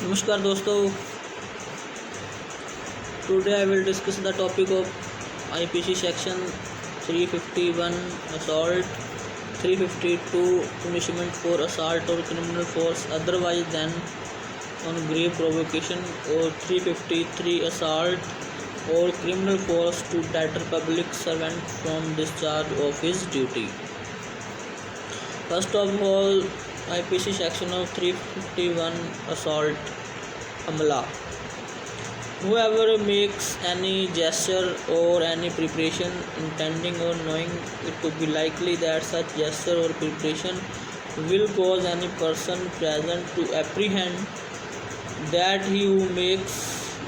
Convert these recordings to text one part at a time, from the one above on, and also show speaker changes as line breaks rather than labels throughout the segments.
नमस्कार दोस्तों, today I will discuss the topic of IPC section 351 assault, 352 punishment for assault or criminal force otherwise than on grave provocation, और 353 assault or criminal force to deter public servant from discharge of his duty. First of all, IPC section of 351 assault, हमला. Whoever makes any gesture or any preparation intending or knowing it to be likely that such gesture or preparation will cause any person present to apprehend that he who makes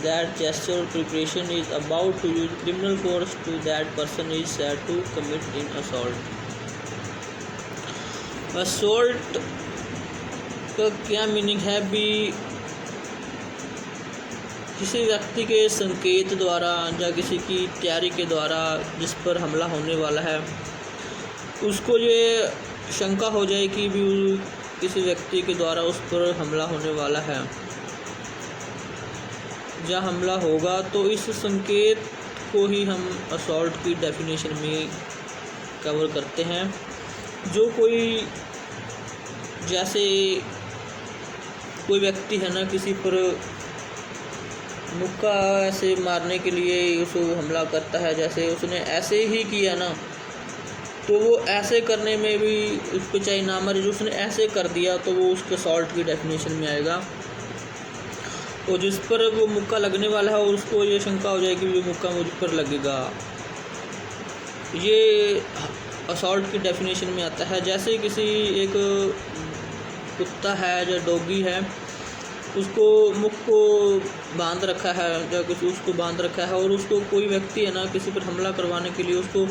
that gesture or preparation is about to use criminal force to that person is said to commit in assault. Assault का क्या meaning है भी? किसी व्यक्ति के संकेत द्वारा या किसी की तैयारी के द्वारा जिस पर हमला होने वाला है उसको ये शंका हो जाए कि भी किसी व्यक्ति के द्वारा उस पर हमला होने वाला है या हमला होगा, तो इस संकेत को ही हम असॉल्ट की डेफिनेशन में कवर करते हैं। जो कोई जैसे कोई व्यक्ति है ना, किसी पर मुक्का ऐसे मारने के लिए उसको हमला करता है, जैसे उसने ऐसे ही किया ना, तो वो ऐसे करने में भी उस पर चाहे ना मारे, जो उसने ऐसे कर दिया तो वो उसके असॉल्ट की डेफिनेशन में आएगा। और जिस पर वो मुक्का लगने वाला है उसको ये शंका हो जाएगी कि वो मुक्का मुझ पर लगेगा, ये असॉल्ट की डेफिनेशन में आता है। जैसे किसी एक कुत्ता है या डॉगी है, उसको मुख को बांध रखा है या किसी उसको बांध रखा है, और उसको कोई व्यक्ति है ना किसी पर हमला करवाने के लिए उसको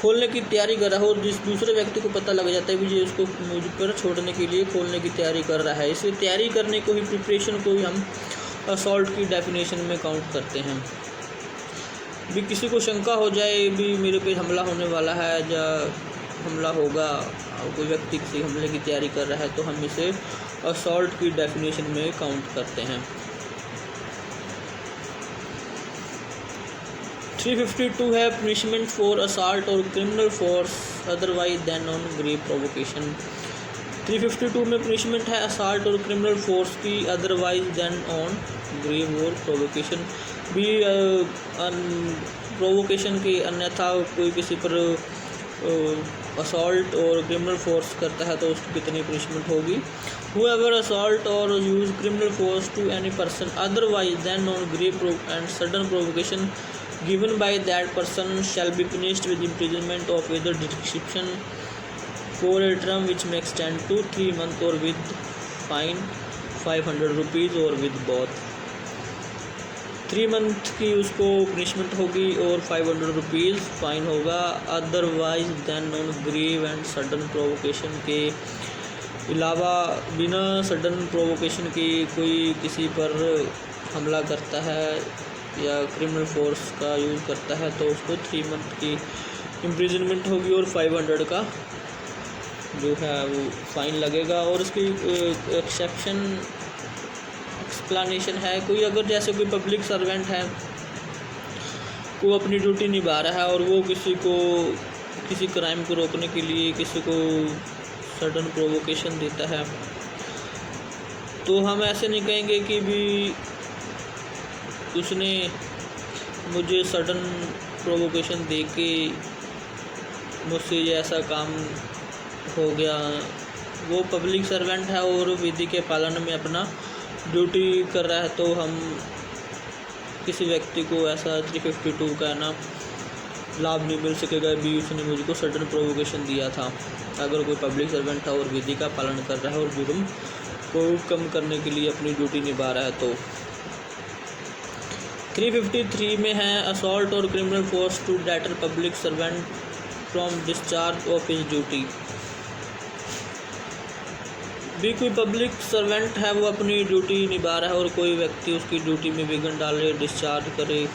खोलने की तैयारी कर रहा है, और जिस दूसरे व्यक्ति को पता लग जाता है भी ये उसको मुझ पर छोड़ने के लिए खोलने की तैयारी कर रहा है, इसलिए तैयारी करने को ही, प्रिपरेशन को ही हम असॉल्ट की डेफिनेशन में काउंट करते हैं। भी किसी को शंका हो जाए भी मेरे पे हमला होने वाला है या हमला होगा, और कोई व्यक्ति किसी हमले की तैयारी कर रहा है, तो हम इसे असॉल्ट की डेफिनेशन में काउंट करते हैं। 352 है पनिशमेंट फॉर असॉल्ट और criminal force otherwise than on grave provocation. 352 में पनिशमेंट है असॉल्ट और क्रिमिनल फोर्स की अदरवाइज देन ऑन ग्रेव और प्रोवोकेशन भी। प्रोवोकेशन की अन्यथा कोई किसी पर असॉल्ट और क्रिमिनल फोर्स करता है तो उसकी कितनी पनिशमेंट होगी। Whoever assault or use criminal force to any person otherwise than on grave and sudden provocation given by that person shall be punished with imprisonment of either description for a term which may extend to 3 months or with fine 500 rupees or with both। 3 month की उसको punishment होगी और 500 rupees fine होगा। Otherwise than on grave and sudden provocation के अलावा बिना sudden provocation के कोई किसी पर हमला करता है या क्रिमिनल फोर्स का यूज़ करता है तो उसको 3 मंथ की इम्प्रिजनमेंट होगी और 500 का जो है वो फ़ाइन लगेगा। और इसकी एक्सेप्शन एक्सप्लेनेशन है, कोई अगर जैसे कोई पब्लिक सर्वेंट है, वो अपनी ड्यूटी निभा रहा है और वो किसी क्राइम को रोकने के लिए किसी को सडन प्रोवोकेशन देता है, तो हम ऐसे नहीं कहेंगे कि भी उसने मुझे सडन प्रोवोकेशन दे के मुझसे ये ऐसा काम हो गया। वो पब्लिक सर्वेंट है और विधि के पालन में अपना ड्यूटी कर रहा है, तो हम किसी व्यक्ति को ऐसा 352 का ना लाभ नहीं मिल सकेगा भी उसने मुझको सडन प्रोवोकेशन दिया था। अगर कोई पब्लिक सर्वेंट है और विधि का पालन कर रहा है और जुर्म को कम करने के लिए अपनी ड्यूटी निभा रहा है। तो 353 में है असॉल्ट और criminal force to deter public servant from discharge of his duty. भी कोई पब्लिक सर्वेंट है, वो अपनी ड्यूटी निभा रहा है और कोई व्यक्ति उसकी ड्यूटी में विघ्न डाले, डिस्चार्ज करे।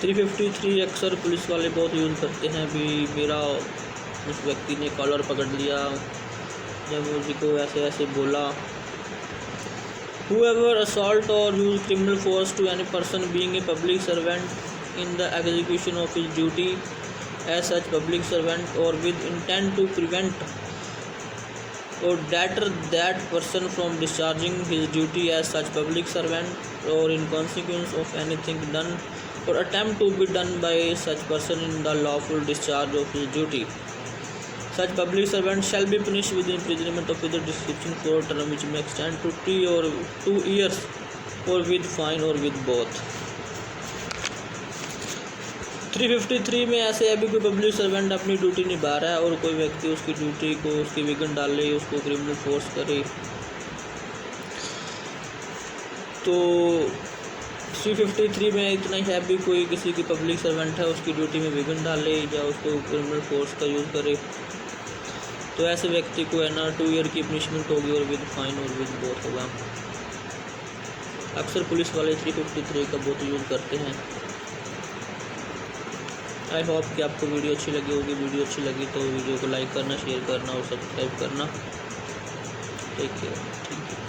353 अक्सर पुलिस वाले बहुत यूज़ करते हैं भी मेरा उस व्यक्ति ने कॉलर पकड़ लिया, जब मुझको ऐसे ऐसे बोला Whoever assault or use criminal force to any person being a public servant in the execution of his duty as such public servant, or with intent to prevent or deter that person from discharging his duty as such public servant, or in consequence of anything done or attempt to be done by such person in the lawful discharge of his duty, such public servant shall be punished with imprisonment of either description for a term which may extend to 3 or 2 years, or with fine, or with both. 353 में ऐसे अभी कोई public servant अपनी duty निभा रहा है और कोई व्यक्ति उसकी ड्यूटी को उसकी विघ्न डाले, उसको क्रिमिनल फोर्स करे, तो 353 में इतना ही है, भी कोई किसी की पब्लिक सर्वेंट है उसकी ड्यूटी में विघ्न डाले या उसको क्रिमिनल फोर्स का यूज़ करे, तो ऐसे व्यक्ति को है ना 2 ईयर की पनिशमेंट होगी और विद फाइन और विद बोथ होगा। अक्सर पुलिस वाले 353 का बहुत यूज़ करते हैं। आई होप कि आपको वीडियो अच्छी लगी होगी। वीडियो अच्छी लगी तो वीडियो को लाइक करना, शेयर करना और सब्सक्राइब करना। Take care.